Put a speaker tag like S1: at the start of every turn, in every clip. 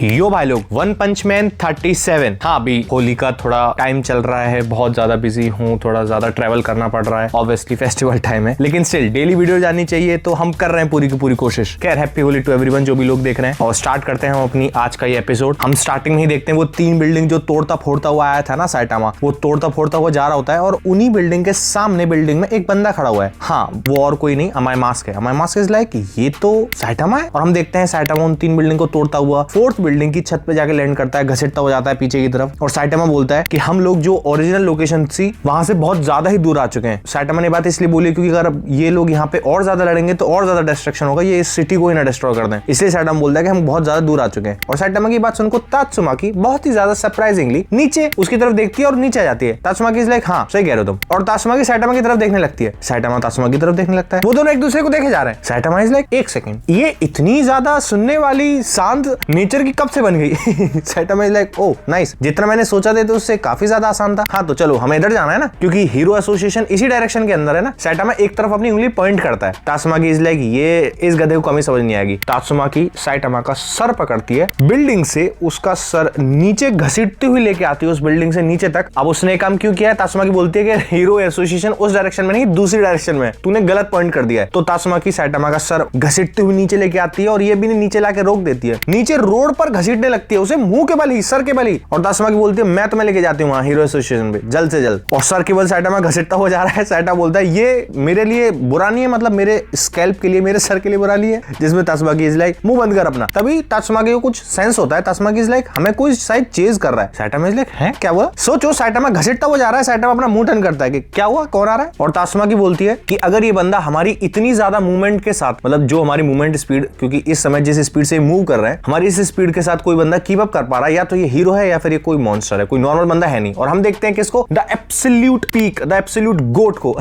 S1: यो भाई लोग, वन पंच मैन 37। हाँ, अभी होली का थोड़ा टाइम चल रहा है, बहुत ज्यादा बिजी हूँ, थोड़ा ज्यादा ट्रैवल करना पड़ रहा है, ऑब्वियसली फेस्टिवल टाइम है, लेकिन स्टिल डेली वीडियो जानी चाहिए तो हम कर रहे हैं पूरी की पूरी कोशिश। खैर, हैप्पी होली टू एवरीवन जो भी लोग देख रहे हैं। और स्टार्ट करते हैं हम अपनी आज का ये एपिसोड। हम स्टार्टिंग में ही देखते हैं वो 3 बिल्डिंग जो तोड़ता फोड़ता हुआ आया था ना साइटामा, वो तोड़ता फोड़ता हुआ जा रहा होता है और उन्हीं बिल्डिंग के सामने बिल्डिंग में एक बंदा खड़ा हुआ है। हाँ, वो और कोई नहीं, अमाय मास्क है। अमाय मास्क इज लाइक ये तो साइटामा है। और हम देखते हैं साइटामा उन 3 बिल्डिंग को तोड़ता हुआ 4th बिल्डिंग की छत पे जाके लैंड करता है, घसीटता हो जाता है पीछे की तरफ। और साइटामा बोलता है कि हम लोग जो ओरिजिनल लोकेशन थी वहां से बहुत ज्यादा ही दूर आ चुके हैं। साइटामा ने बात इसलिए बोली क्योंकि अगर ये लोग यहाँ पे और ज्यादा लड़ेंगे तो और ज्यादा डिस्ट्रक्शन होगा, ये इस सिटी को ही ना डिस्ट्रॉय कर दें। इसलिए साइटामा बोलता है कि हम बहुत ज्यादा दूर आ चुके हैं। और साइटामा की बात सुनकर तात्सुमाकी बहुत ही ज्यादा सरप्राइजिंगली नीचे उसकी तरफ देखती है और नीचे आ जाती है। तात्सुमाकी इज लाइक हाँ सही कह रहे हो तुम। और तात्सुमाकी साइटामा की तरफ देखने लगती है, साइटामा तात्सुमाकी की तरफ देखने लगता है। वो दोनों एक दूसरे को देखे जा रहे हैं। साइटामा इज लाइक एक सेकंड, ये इतनी ज्यादा सुनने वाली शांत नेचर की कब से बन गई? Saitama is like oh nice, जितना मैंने सोचा था तो उससे काफी ज्यादा आसान था। हाँ तो चलो हमें इधर जाना है ना, क्योंकि हीरो एसोसिएशन इसी डायरेक्शन के अंदर है ना। साइटामा एक तरफ अपनी उंगली पॉइंट करता है। तात्सुमाकी इज लाइक ये इस गधे को कमी समझ नहीं आएगी। तात्सुमाकी साइटामा का सर पकड़ती है, बिल्डिंग से उसका सर नीचे घसीटती हुई लेके आती है उस बिल्डिंग से नीचे तक। अब उसने काम क्यों किया है? तात्सुमाकी बोलती है कि हीरो एसोसिएशन उस डायरेक्शन में नहीं, दूसरी डायरेक्शन में, तूने गलत पॉइंट कर दिया है। तो तात्सुमाकी साइटामा का सर घसीटती हुई नीचे लेके आती है और ये भी नीचे लाके रोक देती है। नीचे रोड पर घसीटने लगती है उसे, मुंह के बल ही, सर के बल ही। और तात्सुमाकी बोलती है मैं तुम्हें लेके जाती हूँ वहां हीरो एसोसिएशन पे जल्द से जल्द। और सर के बल साइटामा घसीटता हो जा रहा है। साइटामा बोलता है ये मेरे लिए बुरा नहीं है, मतलब मेरे स्कैल्प के लिए, मेरे सर के लिए बुरा नहीं है। जिसमें तात्सुमाकी इज लाइक मुंह बंद कर अपना। तभी तात्सुमाकी को कुछ सेंस होता है। तात्सुमाकी इज लाइक हमें कोई शायद चेज कर रहा है। साइटामा इज लाइक है क्या हुआ? सोचो, साइटामा घसीटता हुआ जा रहा है, साइटामा अपना मुंह टर्न करता है कि क्या हुआ, कौन आ रहा है? और तात्सुमाकी बोलती है कि अगर ये बंदा हमारी इतनी ज्यादा मूवमेंट के साथ, मतलब जो हमारी मूवमेंट स्पीड, क्योंकि इस समय जिस स्पीड से मूव कर रहे हैं, हमारी इस स्पीड के साथ कोई बंदा कीप अप कर पा रहा है, या तो ये हीरो है या फिर ये कोई मॉन्स्टर है, कोई नॉर्मल बंदा है नहीं। और हम देखते हैं कि इसको the absolute peak, the absolute goat को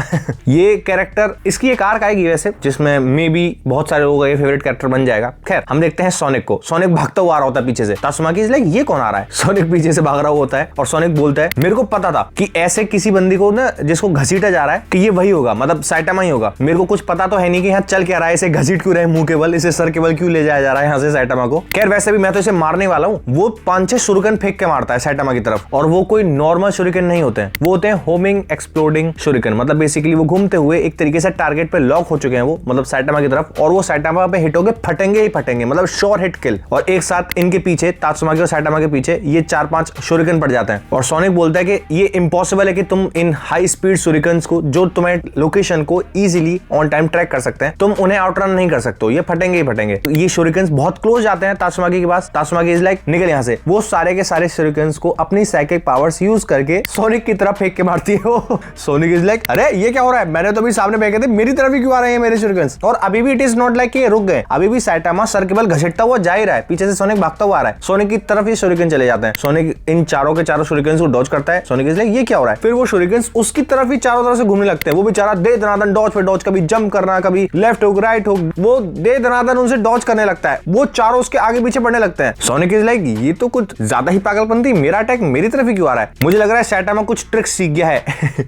S1: ये कैरेक्टर, इसकी एक आर्क आएगी वैसे जिसमें मे बी बहुत सारे लोगों का ये फेवरेट कैरेक्टर बन जाएगा। खैर, हम देखते हैं सोनिक को। सोनिक भागता हुआ आ रहा होता है पीछे से। तात्सुमाकी इज लाइक ये कौन आ रहा है? सोनिक पीछे से भाग रहा होता है और सोनिक बोलता है मेरे को पता था कि ऐसे किसी बंदी को ना जिसको घसीटा जा रहा है कि ये वही होगा, मतलब साइटामा ही होगा। मेरे को कुछ पता तो है नहीं कि यहाँ चल क्या रहा है, इसे घसीट क्यों रहे मुंह के बल, इसे सर के बल क्यों ले जाया जा रहा है यहाँ से साइटामा को। खैर, वैसे भी मैं तो इसे मारने वाला हूँ। वो 5-6 शुरिकन फेंक के मारता है साइटामा की तरफ, और वो कोई नॉर्मल शुरिकन नहीं होते हैं, वो होते हैं होमिंग एक्सप्लोडिंग शुरिकन। मतलब बेसिकली वो घूमते हुए एक तरीके से टारगेट पे लॉक हो चुके हैं वो, मतलब साइटामा की तरफ, और वो साइटामा पे हिट होके फटेंगे ही फटेंगे, मतलब श्योर हिट किल। और एक साथ इनके पीछे, तात्सुमाकी और साइटामा के पीछे ये 4-5 शुरिकन पड़ जाते हैं। और सोनिक बोलता है कि ये इम्पॉसिबल है कि तुम इन हाई स्पीड शुरिकन्स को, जो तुम्हें लोकेशन को इजीली ऑन टाइम ट्रैक कर सकते हैं, तुम उन्हें आउटरन नहीं कर सकते हो, ये फटेंगे ही फटेंगे। तो ये शुरिकन्स बहुत क्लोज जाते हैं तात्सुमाकी के पास। तात्सुमाकी इज लाइक निकल यहाँ से। वो सारे के सारे शुरिकन्स को अपनी साइकिक पावर्स यूज करके सोनिक की तरफ फेंक के मारती है वो। सोनिक इज लाइक अरे ये क्या हो रहा है, मैंने तो अभी सामने फेंके थे, मेरी तरफ ही क्यों आ रहे हैं मेरे शुरिकन्स? और अभी भी इट इज नॉट लाइक कि ये रुक गए, अभी भी साइटामा सर के बल घसीटता हुआ जा ही रहा है, पीछे से सोनिक भागता हुआ आ रहा है। सोनिक की तरफ ही शुरिकन चले जाते हैं। सोनिक इन चारों के चारों शुरिकन्स को डॉज करता है। सोनिक इज लाइक ये क्या हो रहा है? फिर वो शुरिकन्स उसकी तरफ ही चारों तरफ से घूमने लगते हैं। वो बेचारा दे दनादन डॉज पे डॉज, कभी जंप करना, कभी लेफ्ट हुक राइट हुक, वो दे दनादन उनसे डॉज करने लगता है। वो चारों उसके आगे पीछे बढ़ने लगते हैं। सोनिक इज लाइक ये तो कुछ ज्यादा ही पागलपंती, मेरा अटैक मेरी तरफ ही क्यों आ रहा है? मुझे लग रहा है साइटामा कुछ ट्रिक सीख गया है।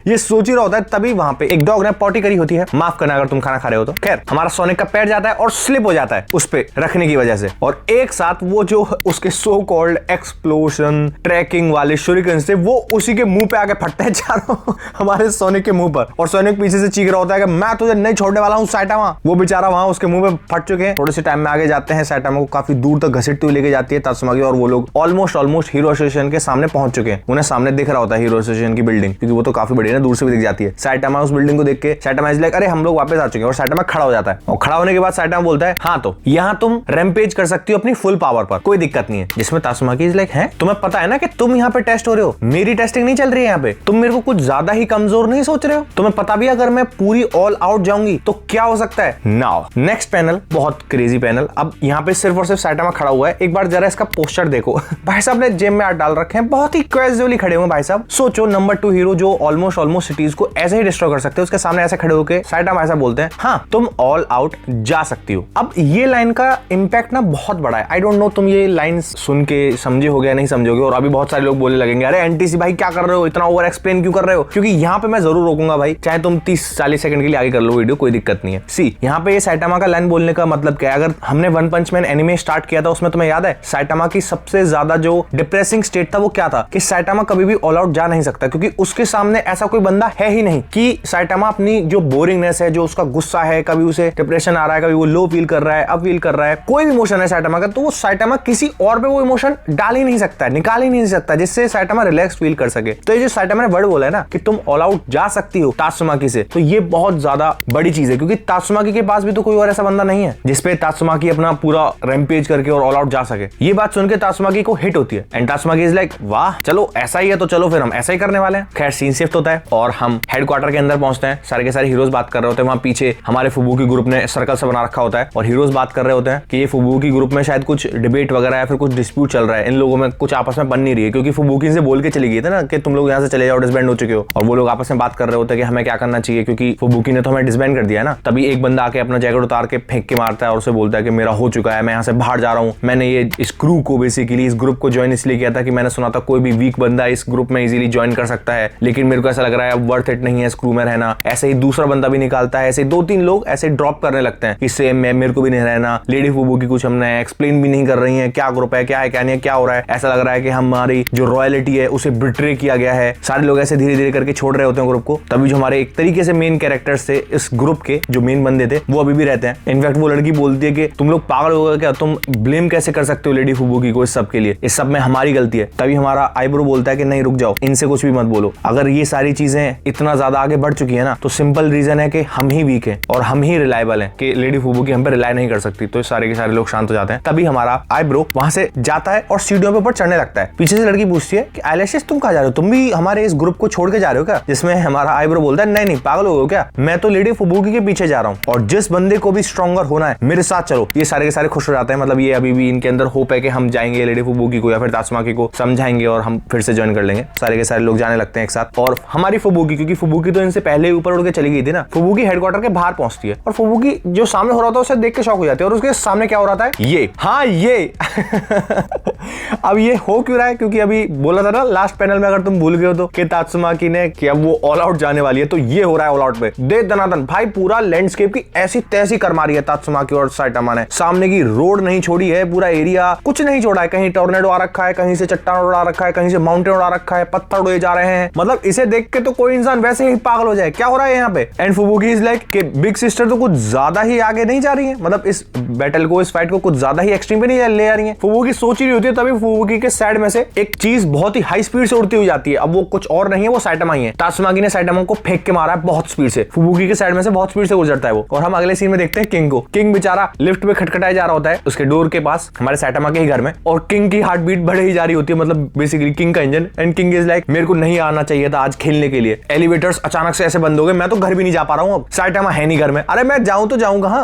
S1: ये सोच ही रहा होता है, तभी वहां पे एक डॉग ने पॉटी करी होती है। माफ करना अगर तुम खाना खा रहे हो तो। खैर, हमारा सोनिक का पैर जाता है और स्लिप हो जाता है उस पे रखने की वजह से, और एक साथ वो जो उसके सो कॉल्ड एक्सप्लोजन ट्रैकिंग वाले शुरिकन्स थे वो उसी के मुंह पे आके फटते हैं चारों हमारे सोनिक के मुंह पर। और सोनिक पीछे से चीख रहा होता है कि मैं तुझे नहीं छोड़ने वाला हूँ साइटामा। वो बेचारा वहां उसके मुंह पे फट चुके हैं। थोड़े से टाइम में आगे जाते हैं, साइटामा को काफी दूर तक घसीटती हुई लेके जाती है तात्सुमाकी, और वो लोग ऑलमोस्ट हीरो एसोसिएशन के सामने पहुंच चुके हैं। उन्हें सामने दिख रहा होता है हीरो एसोसिएशन की बिल्डिंग, क्योंकि वो तो काफी बड़ी है ना, दूर से भी दिख जाती है। साइटामा उस बिल्डिंग को देख के साइटामा इज लाइक अरे हम लोग वापस आ चुके हैं। और साइटामा खड़ा हो जाता है, और खड़ा होने के बाद साइटामा बोलता है हाँ तो यहाँ तुम रैम्पेज कर सकती हो अपनी फुल पावर पर, कोई दिक्कत नहीं है। जिसमें तात्सुमाकी इज लाइक है तुम्हें पता है ना कि तुम यहाँ पे टेस्ट हो रहे हो, मेरी टेस्टिंग नहीं चल रही है यहाँ पे, तुम मेरे को कुछ ज्यादा ही कमजोर नहीं सोच रहे हो? तुम्हें पता भी अगर मैं पूरी ऑल आउट जाऊंगी तो क्या हो सकता है? नाउ नेक्स्ट पैनल, बहुत क्रेजी पैनल। अब यहाँ पे सिर्फ और सिर्फ साइटामा खड़ा हुआ है। एक बार जरा इसका पोस्टर देखो। भाई साहब ने जेब में हाथ डाल रखे हैं, बहुत ही कैजुअली खड़े हुए भाई साहब। सोचो नंबर 2 हीरो जो ऑलमोस्ट सिटीज को ऐसे ही डिस्ट्रॉय कर सकते हैं, उसके सामने ऐसे खड़े होकर साइटामा ऐसा बोलते हैं हाँ तुम ऑल आउट जा सकती हो। अब ये लाइन का इंपैक्ट ना बहुत बड़ा है। आई डोंट नो तुम ये लाइन सुन के समझे हो गया नहीं समझोगे, और अभी बहुत सारे लोग बोलने लगेंगे अरे एनटीसी भाई क्या कर रहे हो, इतना ओवर एक्सप्लेन क्यों कर रहे हो? क्योंकि यहाँ पे मैं जरूर रोकूंगा भाई, चाहे तुम 30-40 सेकंड के लिए आगे कर लो वीडियो, कोई दिक्कत नहीं है। सी यहाँ पे ये साइटामा का लाइन बोलने का मतलब क्या है? अगर हमने वन पंच मैन एनिमे स्टार्ट किया था उसमें तुम्हें याद याद है साइटामा की सबसे ज्यादा जो डिप्रेसिंग स्टेट था वो क्या था कि साइटामा कभी भी ऑल आउट जा नहीं सकता, क्योंकि उसके सामने ऐसा कोई बंदा है ही नहीं कि साइटामा अपनी जो बोरिंगनेस है, जो उसका गुस्सा है, कभी उसे डिप्रेशन आ रहा है, कभी वो लो फील कर रहा है, अप फील कर रहा है, कोई भी इमोशन है साइटामा का, तो वो साइटामा किसी और पे वो इमोशन डाल ही नहीं सकता है, निकाल ही नहीं सकता, जिससे साइटामा रिलैक्स फील कर सके। तो ये जो साइटामा ने वर्ड बोला है ना कि तुम ऑल आउट जा सकती हो तात्सुमाकी से, तो ये बहुत ज्यादा बड़ी चीज है, क्योंकि तात्सुमाकी के पास भी तो कोई और ऐसा बंदा नहीं है जिसपे तात्सुमाकी अपना पूरा रैम्पेज करके और ऑल आउट जा सके। ये बात सुनकर तात्सुमाकी को हिट होती है एंड तात्सुमाकी इज लाइक वाह चलो ऐसा ही है तो चलो फिर हम ऐसा ही करने वाले हैं। खैर सीन शिफ्ट होता है और हम हेडक्वार्टर के अंदर पहुंचते हैं। सारे के सारे हीरोज बात कर रहे होते हैं, वहां पीछे हमारे फुबुकी ग्रुप ने सर्कल से बना रखा होता है और हीरोज बात कर रहे होते हैं कि ये फुबुकी ग्रुप में शायद कुछ डिबेट वगैरह या फिर कुछ डिस्प्यूट चल रहा है, इन लोगों में कुछ आपस में बन नहीं रही है, क्योंकि फुबुकी से बोल के चली गई थी ना कि तुम लोग यहाँ से चले जाओ, डिसबैंड हो चुके हो, और वो लोग आपस में बात कर रहे होते हैं कि हमें क्या करना चाहिए, क्योंकि फुबुकी ने तो हमें डिसबैंड कर दिया है ना। तभी एक बंदा आके अपना जैकेट उतार के फेंक के मारता है और उसे बोलता है कि मेरा हो चुका है, मैं यहाँ से बाहर जा रहा हूँ, मैंने ये इस क्रू को बेसिकली इस ग्रुप को ज्वाइन इसलिए किया था कि मैंने सुना था कोई भी वीक बंदा इस ग्रुप में इजीली ज्वाइन कर सकता है, लेकिन मेरे को ऐसा लग रहा है अब वर्थ इट नहीं है इस क्रू में रहना। ऐसे ही दूसरा बंदा भी निकालता है, ऐसे 2-3 लोग ऐसे ड्रॉप करने लगते हैं कि सेम मैं मेरे को भी नहीं रहना, लेडी फुबुकी कुछ हमने एक्सप्लेन भी नहीं कर रही है क्या ग्रुप है, क्या है क्या नहीं है, क्या हो रहा है, ऐसा लग रहा है कि हमारी जो रॉयलिटी है उसे बिट्रे किया गया है। सारे लोग ऐसे धीरे धीरे करके छोड़ रहे होते हैं ग्रुप को। तभी जो हमारे एक तरीके से मेन कैरेक्टर्स थे इस ग्रुप के, जो मेन बंदे थे, वो अभी भी रहते हैं। इनफैक्ट वो लड़की बोलती है कि तुम लोग पागल हो गए क्या, तुम ब्लेम कैसे कर सकते हो लेडी फुबुकी को इस सब के लिए, इस सब में हमारी गलती है। तभी हमारा आईब्रो बोलता है कि नहीं रुक जाओ, इनसे कुछ भी मत बोलो, अगर ये सारी चीजें इतना ज्यादा आगे बढ़ चुकी है ना तो सिंपल रीजन है कि हम ही वीक हैं और हम ही रिलायबल हैं कि लेडी फुबुकी हम पे रिलाय नहीं कर सकती। तो सारे के सारे लोग शांत हो जाते हैं। तभी हमारा आईब्रो वहां से जाता है और सीढ़ियों पे ऊपर चढ़ने लगता है। पीछे से लड़की पूछती है कि आइलैशेस तुम कहां जा रहे हो, तुम भी हमारे इस ग्रुप को छोड़ के जा रहे हो क्या? जिसमें हमारा आईब्रो बोलता है नहीं नहीं पागल हो गए क्या, मैं तो लेडी फुबुकी के पीछे जा रहा हूँ और जिस बंदे को भी स्ट्रॉन्गर होना है मेरे साथ चलो। ये सारे के सारे खुश हो जाते हैं, मतलब ये अभी भी इनके अंदर होप है कि हम जाएंगे लेडी फुबुकी को या फिर तात्सुमाकी को समझाएंगे और हम फिर से ज्वाइन कर लेंगे। सारे के सारे लोग जाने लगते हैं एक साथ। और हमारी फुबुकी, क्योंकि फुबुकी तो इनसे पहले ही ऊपर उड़ के चली गई थी ना, फुबुकी हेडक्वार्टर के बाहर पहुंचती है और फुबुकी जो सामने हो रहा था उसे देख के शॉक हो जाती है। और उसके सामने क्या हो रहा था, ये हाँ ये अब ये हो क्यों रहा है, क्योंकि अभी बोला था ना लास्ट पैनल में, अगर तुम भूल गए हो तो, कि तात्सुमाकी ने कि अब वो ऑल आउट जाने वाली है, तो ये हो रहा है ऑल आउट पे। दे दनादन भाई, पूरा लैंडस्केप की ऐसी तैसी कर मारी है तात्सुमाकी और साइटामा ने। सामने की रोड नहीं छोड़ी है, पूरा एरिया कुछ नहीं छोड़ा है, कहीं टोर्नेडो आ रखा है, कहीं से चट्टान उड़ा रखा है, कहीं से माउंटेन उड़ा रखा है, पत्थर उड़े जा रहे हैं। मतलब इसे देख के तो कोई इंसान वैसे ही पागल हो जाए, क्या हो रहा है यहाँ पे। एंड फुबुकी इज लाइक कि बिग सिस्टर तो कुछ ज्यादा ही आगे नहीं जा रही है, मतलब इस बैटल को, इस फाइट को कुछ ज्यादा ही एक्सट्रीम पे नहीं ले आ रही है। फुबुकी सोच ही रही होती है, तभी फुबुकी के साइड में से एक चीज बहुत ही हाई स्पीड से उड़ती हुई जाती है। अब वो कुछ और नहीं है, वो साइटामा ही है। तात्सुमाकी ने साइटामा को फेंक के मारा है बहुत स्पीड से, फुबुकी के साइड में से बहुत स्पीड से गुजरता है वो। और हम अगले सीन में देखते हैं किंग को। किंग बेचारा लिफ्ट पे खटखटाया जा रहा होता है उसके डोर के पास हमारे साइटामा के ही घर में, और किंग की हार्ट बीट बढ़े ही जा रही होती है, मतलब बेसिकली किंग का engine. And king is like मेरे को नहीं आना चाहिए था आज खेलने के लिए, एलिवेटर्स अचानक से ऐसे बंद हो गए, मैं तो घर भी नहीं जा पा रहा हूँ, अब साइटामा है नहीं घर में। अरे मैं जाऊं तो जाऊं कहां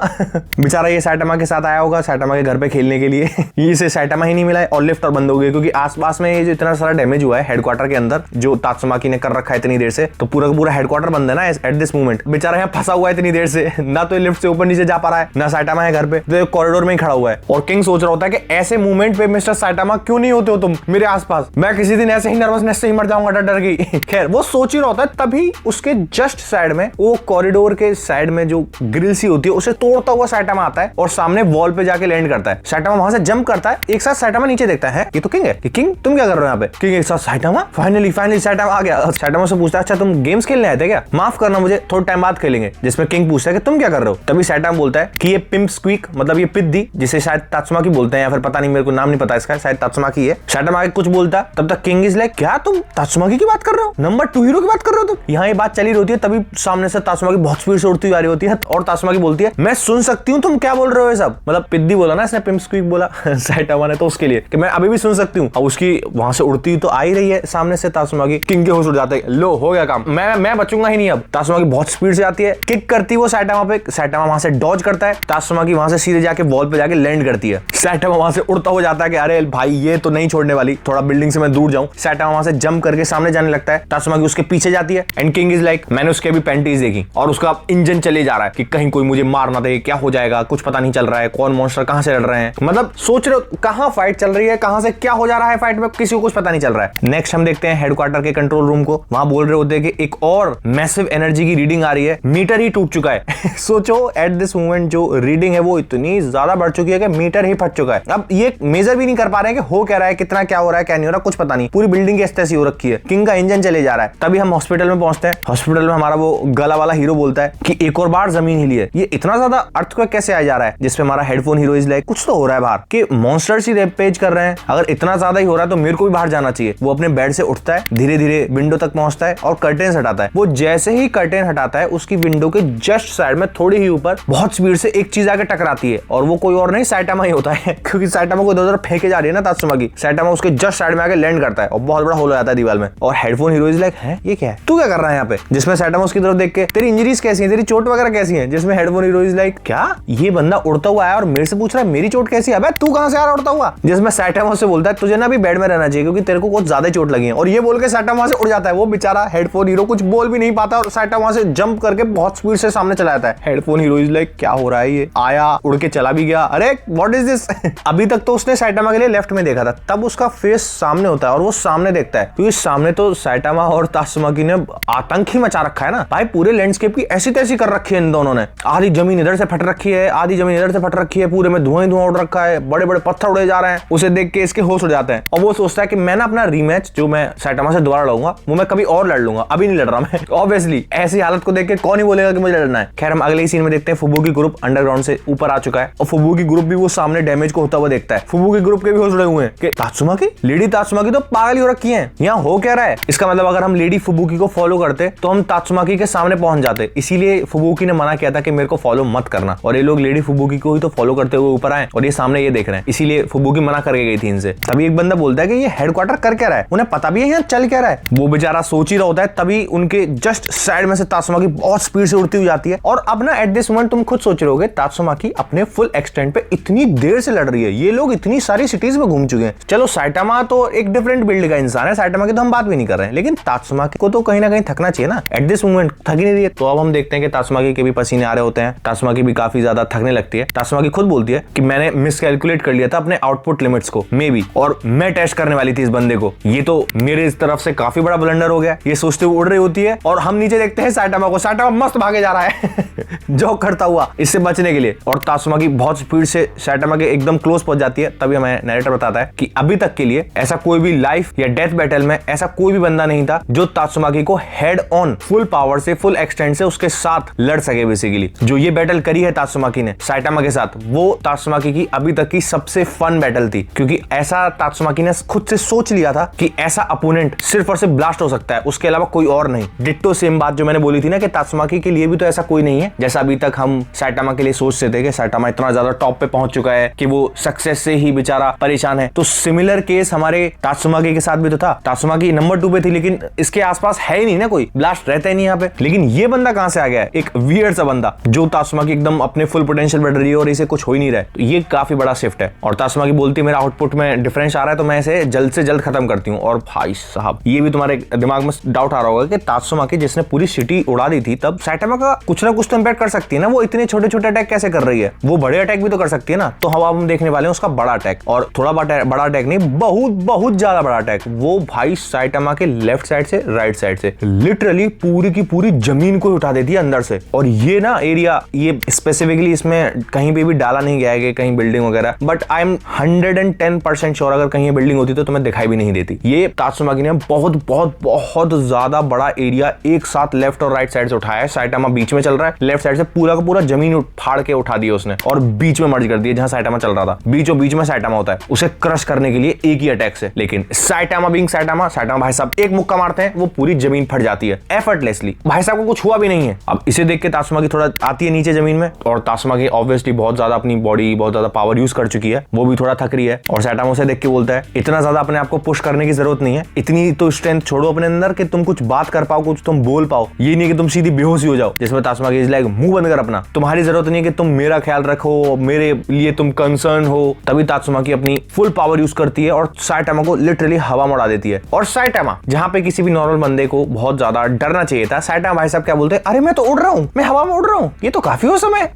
S1: बेचारा ये साइटामा के साथ आया होगा साइटामा के घर पे खेलने के लिए इसे साइटामा ही नहीं मिला है और लिफ्ट और बंद हो गई, क्योंकि आसपास में ये जो इतना सारा डैमेज हुआ है हेडक्वार्टर के अंदर जो तात्सुमाकी ने कर रखा है इतनी देर से, तो पूरा का पूरा हेडक्वार्टर बंद है ना एट दिस मोमेंट। बेचारा यहाँ फंसा हुआ है इतनी देर से, ना तो लिफ्ट से ऊपर नीचे जा पा रहा है, ना साइटामा है घर पे, तो कॉरिडोर में ही खड़ा हुआ है। और किंग सोच रहा होता है कि ऐसे मूवमेंट पे मिस्टर साइटामा क्यों नहीं होते हो तुम मेरे आसपास, मैं किसी दिन ऐसे ही नर्वसनेस से ही मर जाऊंगा डर डर की खैर वो सोच ही रहा होता है, तभी उसके जस्ट साइड में, वो कॉरिडोर के साइड में जो ग्रिल सी होती है उसे तोड़ता हुआ साइटामा आता है और सामने वॉल पे जाके लैंड करता है। साइटामा वहां से जंप करता है, एक साथ साइटामा नीचे देखता है, ये तो किंग है, कि किंग तुम क्या कर रहे हो यहाँ पे। किंग एक साथ साइटामा, फाइनली साइटामा आ गया। साइटामा से पूछता है अच्छा तुम गेम्स खेलने आए थे क्या, माफ करना मुझे थोड़ा टाइम बाद खेलेंगे। जिसमें किंग पूछता है कि तुम क्या कर रहे हो। तभी साइटामा बोलता है कि ये पिंप स्क्वीक, मतलब ये पिद्दी, जिसे शायद तात्सुमाकी बोलते हैं या फिर पता नहीं, मेरे को नाम नहीं पता इसका, शायद तात्सुमाकी है। साइटामा आगे कुछ बोलता, तब तक किंग इज लाइक क्या तुम तात्सुमाकी की बात कर रहे हो, नंबर 2 हीरो की बात कर रहे हो तुम। यहाँ ये बात चली रही होती है, तभी सामने से तात्सुमाकी बहुत स्पीड से उड़ती हुई आ रही होती है और तात्सुमाकी बोलती है मैं सुन सकती हूँ तुम क्या बोल रहे हो ये सब, मतलब पिद्दी बोला ना इसने, पिंप स्क्वीक बोला साइटामा ने, तो उसके लिए कि मैं अभी भी सुन सकती हूँ। अब उसकी वहां से उड़ती तो आ ही रही है सामने से तात्सुमाकी। किंग के होश उड़ जाते हैं, लो हो गया काम, मैं बचूंगा ही नहीं अब। तात्सुमाकी बहुत स्पीड से आती है, किक करती है वो साइटामा पे, साइटामा वहां से डॉज करता है, तात्सुमाकी वहां से सीधे जाके वॉल पे जाके लैंड करती है। साइटामा वहां से उड़ता हो जाता है कि अरे भाई ये तो नहीं छोड़ने वाली, थोड़ा बिल्डिंग से मैं दूर जाऊं। साइटामा वहां से जंप करके सामने जाने लगता है, तात्सुमाकी उसके पीछे जाती है। एंड किंग इज लाइक मैंने उसके भी पैंटीज देखी और उसका इंजन चले जा रहा है कि कहीं कोई मुझे मार ना दे, क्या हो जाएगा कुछ पता नहीं चल रहा है, कौन मॉन्स्टर कहां से लड़ रहे हैं, मतलब सोच रहे हो कहां फाइट चल रही है, कहां से क्या हो जा रहा है फाइट में, किसी को कुछ पता नहीं चल रहा है। नेक्स्ट हम देखते हैं हेडक्वार्टर के कंट्रोल रूम को, वहां बोल रहे होते हैं कि एक और मैसिव एनर्जी की रीडिंग आ रही है, मीटर ही टूट चुका है सोचो एट दिस मोमेंट जो रीडिंग है वो इतनी ज्यादा बढ़ चुकी है कि मीटर ही फट चुका है। अब ये मेजर भी नहीं कर पा रहे हैं कि हो क्या रहा है, कितना क्या हो रहा है, क्या नहीं हो रहा, कुछ पता नहीं। पूरी बिल्डिंग ऐसी हो रखी है, किंग का इंजन चले जा रहा है। तभी हम हॉस्पिटल में पहुंचते हैं। हॉस्पिटल में हमारा वो गला वाला हीरो बोलता है कि एक और बार जमीन हिली है। ये इतना ज्यादा अर्थक्वेक कैसे आ जा रहा है, जिसपे हमारा हेडफोन हीरो इज लाइक कुछ तो हो रहा है बाहर, कि मॉन्स्टर्स ही रैम्पेज कर रहे हैं। अगर इतना ज्यादा ही हो रहा है तो मेरे को भी बाहर जाना चाहिए। वो अपने बेड से उठता है, धीरे धीरे विंडो तक पहुंचता है और कर्टेन हटाता है। वो जैसे ही कर्टेन हटाता है, उसकी विंडो के जस्ट साइड में थोड़ी ही ऊपर बहुत स्पीड से एक चीज आके टकराती है, और वो कोई और नहीं साइटामा ही होता है। क्योंकि साइटामा को इधर फेंके जा रही है ना तात्सुमा की, साइटामा उसके जस्ट साइड में आके लैंड करता है और बहुत बड़ा होल हो जाता है दीवार में। और हेडफोन हीरो इज लाइक, है ये क्या है, तू क्या कर रहा है यहाँ पे? जिसमें साइटामा उसकी तरफ देख के, तेरी इंजरीज कैसी है, तेरी चोट वगैरह कैसी है? जिसमें हेडफोन हीरो इज लाइक, क्या ये बंदा उड़ता हुआ आया और मेरे से पूछ रहा है मेरी चोट कैसी है? अबे तू कहां से आ रहा उड़ता हुआ? जिसमें साइटामा से बोलता है तुझे ना अभी बेड में रहना चाहिए क्योंकि तेरे को कुछ ज्यादा चोट लगी है। और ये बोल के साइटामा से उड़ जाता है। वो बेचारा हेडफोन हीरो कुछ बोल भी नहीं पाता और साइटामा से जंप करके बहुत स्पीड से सामने चला जाता है। हेडफोन हीरो इज लाइक, क्या हो रहा है? ये आया, उड़ के चला भी गया, अरे व्हाट इज दिस? अभी तक तो उसने साइटामा के लिए लेफ्ट में देखा था, तब उसका फेस सामने होता है और वो सामने देखता है, क्योंकि सामने तो साइटामा और तात्सुमाकी ने आतंक ही मचा रखा है ना भाई। पूरे लैंडस्केप की ऐसी तैसी कर रखी है इन दोनों ने। आधी जमीन इधर से फट रखी है, आधी जमीन इधर से फट रखी है, पूरे में धुआं ही धुआं उड़ रखा है, बड़े बड़े पत्थर उड़े जा रहे हैं। उसे देख के इसके होश उड़ जाते हैं और वो सोचता है कि मैं ना अपना रीमैच जो मैं साइटामा से दोबारा लड़ूंगा वो मैं कभी और लड़ लूंगा, अभी नहीं लड़ रहा मैं। ऑब्वियसली ऐसी हालत को देख के कौन ही बोलेगा कि मुझे लड़ना है। खैर हम अगले ही सीन में देखते हैं फुबुकी ग्रुप अंडरग्राउंड से ऊपर आ चुका है और फुबुकी ग्रुप भी वो सामने डैमेज को होता हुआ देखता है। फुबुकी ग्रुप के भी होश उड़े हुए हैं कि तात्सुमाकी, लेडी तात्सुमाकी तो पागल ही हो रखी है, यहाँ हो क्या रहा है? इसका मतलब अगर हम लेडी फुबुकी को फॉलो करते तो हम तात्सुमाकी के सामने पहुंच जाते। इसीलिए फुबुकी ने मना किया था कि मेरे को फॉलो मत करना, और ये लोग लेडी फुबुकी को ही तो फॉलो करते हुए ऊपर आए और ये सामने ये देख रहे हैं। इसीलिए फुबुकी मना करके गई थी इनसे। तभी एक बंदा बोलता है कि ये हेडक्वार्टर कर क्या रहा है, उन्हें पता भी है यहाँ चल क्या रहा है। वो बेचारा सोच ही रहा होता है, तभी उनके जस्ट साइड में से तात्सुमाकी बहुत स्पीड से उड़ती हुई जाती है। और अब ना एट दिस मोमेंट तुम खुद सोच रहे होगे, तात्सुमाकी अपने फुल एक्सटेंट पे इतनी देर से लड़ रही है, ये लोग इतनी सारी सिटीज में घूम चुके हैं। चलो साइटामा तो एक डिफरेंट बिल्ड का इंसान है, साइटामा की तो हम बात भी नहीं कर रहे हैं, लेकिन तात्सुमाकी को तो कहीं ना कहीं थकना चाहिए ना। एट दिस मोमेंट थक ही नहीं रही है। तो अब हम देखते हैं कि तात्सुमाकी के भी पसीने आ रहे होते हैं, तात्सुमाकी भी काफी ज्यादा थकने लगती है। तात्सुमाकी खुद बोलती है कि मैंने मिसकैलकुलेट कर लिया था अपने आउटपुट लिमिट्स को, मे बी, और मैं टेस्ट करने वाली थी इस बंदे को। ये तो मेरे इस तरफ से काफी बड़ा ब्लंडर हो गया। ये सोचते हुए उड़ रही होती है और हम नीचे देखते हैं साइटामा को। साइटामा मस्त भागे जा रहा है जॉग करता हुआ इससे बचने के लिए, और तात्सुमाकी बहुत स्पीड से साइटामा के एकदम क्लोज पहुंच जाती है। तभी हमें नरेटर बताता है कि अभी तक के लिए ऐसा कोई भी लाइफ या डेथ बैटल में ऐसा कोई भी बंदा नहीं था जो तात्सुमाकी को हेड ऑन फुल पावर से, फुल एक्सटेंट से उसके साथ लड़ सके। बेसिकली जो ये बैटल करी है तात्सुमाकी ने साइटामा के साथ, वो तात्सुमाकी की अभी तक की सबसे फन बैटल थी, क्योंकि ऐसा तात्सुमाकी ने खुद से सोच लिया था कि ऐसा अपोनेंट सिर्फ और सिर्फ ब्लास्ट हो सकता है, उसके अलावा कोई और नहीं। डिट्टो सेम बात जो मैंने बोली थी ना कि तात्सुमाकी के लिए भी तो ऐसा कोई नहीं है जैसा अभी तक हम साइटामा के लिए सोचते थे कि साइटामा इतना ज्यादा टॉप पे पहुंच चुका है कि वो सक्सेस से ही बेचारा परेशान है। तो सिमिलर केस हमारे तात्सुमाकी के साथ भी तो था। तात्सुमाकी नंबर 2 पे थी, लेकिन इसके आसपास है ही नहीं ना कोई, ब्लास्ट रहता ही नहीं यहाँ पे। लेकिन ये बंदा कहां से आ गया है, एक वियर्ड सा बंदा जो तात्सुमाकी एकदम अपने फुल पोटेंशियल बढ़ रही है और इसे कुछ हो ही नहीं रहा है। तो ये काफी बड़ा शिफ्ट है। और तात्सुमाकी बोलती है मेरा आउटपुट में डिफरेंस आ रहा है तो मैं इसे जल्द से जल्द खत्म करती हूँ। और भाई साहब ये भी तुम्हारे दिमाग में डाउट आ रहा होगा कि तात्सुमाकी जिसने पूरी सिटी उड़ा दी थी, तब साइटामा का कुछ ना कुछ तो इंपैक्ट कर सकती है ना। वो इतने छोटे छोटे अटैक कैसे कर रही है, वो बड़े अटैक भी तो कर सकती है ना। तो हम देखने वाले हैं उसका बड़ा अटैक, और थोड़ा बड़ा अटैक नहीं, बहुत बहुत ज्यादा बड़ा अटैक। वो भाई साइटामा के लेफ्ट साइड से राइट साइड से लिटरली पूरी की पूरी जमीन को उठा देती है अंदर से। और ये ना एरिया, ये स्पेसिफिकली इसमें कहीं पे भी डाला नहीं गया है कि कहीं बिल्डिंग वगैरह, बट आई एम 110% श्योर अगर कहीं बिल्डिंग होती तो तुम्हें दिखाई भी नहीं देती। ये तात्सुमाकी ने बहुत बहुत बहुत ज्यादा बड़ा एरिया एक साथ लेफ्ट और राइट साइड से उठाया है। साइटामा बीच में चल रहा है, लेफ्ट साइड से पूरा का पूरा जमीन फाड़ के उठा दिया उसने और बीच में मर्ज कर दिया जहां साइटामा चल रहा था। बीचों बीच में साइटामा होता है, उसे क्रश करने के लिए एक ही अटैक से। लेकिन साइटामा बीइंग साइटामा भाई साहब एक मुक्का मारते हैं, वो पूरी जमीन फट जाती है एफर्टलेसली। भाई साहब को कुछ हुआ भी नहीं है। अब इसे देख के तात्सुमाकी थोड़ा आती है नीचे जमीन में, और तात्सुमाकी ऑब्वियसली बहुत ज्यादा अपनी बॉडी, बहुत ज्यादा पावर यूज कर चुकी है, वो भी थोड़ा थक रही है। और साइटामा उसे देख के बोलता है इतना ज्यादा अपने आप को पुश करने की जरूरत नहीं है, इतनी तो स्ट्रेंथ छोड़ो अपने अंदर कि तुम कुछ बात कर पाओ, कुछ तुम बोल पाओ। ये नहीं कि तुम सीधी बेहोशी हो जाओ। जिसमें तात्सुमाकी इज लाइक मुंह बंद कर अपना, तुम्हारी जरूरत नहीं है कि तुम मेरा ख्याल रखो, मेरे लिए तुम कंसर्न हो। तभी तात्सुमाकी अपनी फुल पावर यूज करती है और साइटामा को लिटरली हवा में उड़ा देती है। और साइटामा जहां पे किसी भी नॉर्मल बंदे को बहुत ज्यादा डरना चाहिए था, साइटामा भाई साहब क्या बोलते हैं, अरे मैं तो उड़ रहा हूं, मैं हवा में उड़ रहा हूं, ये तो काफी हो समय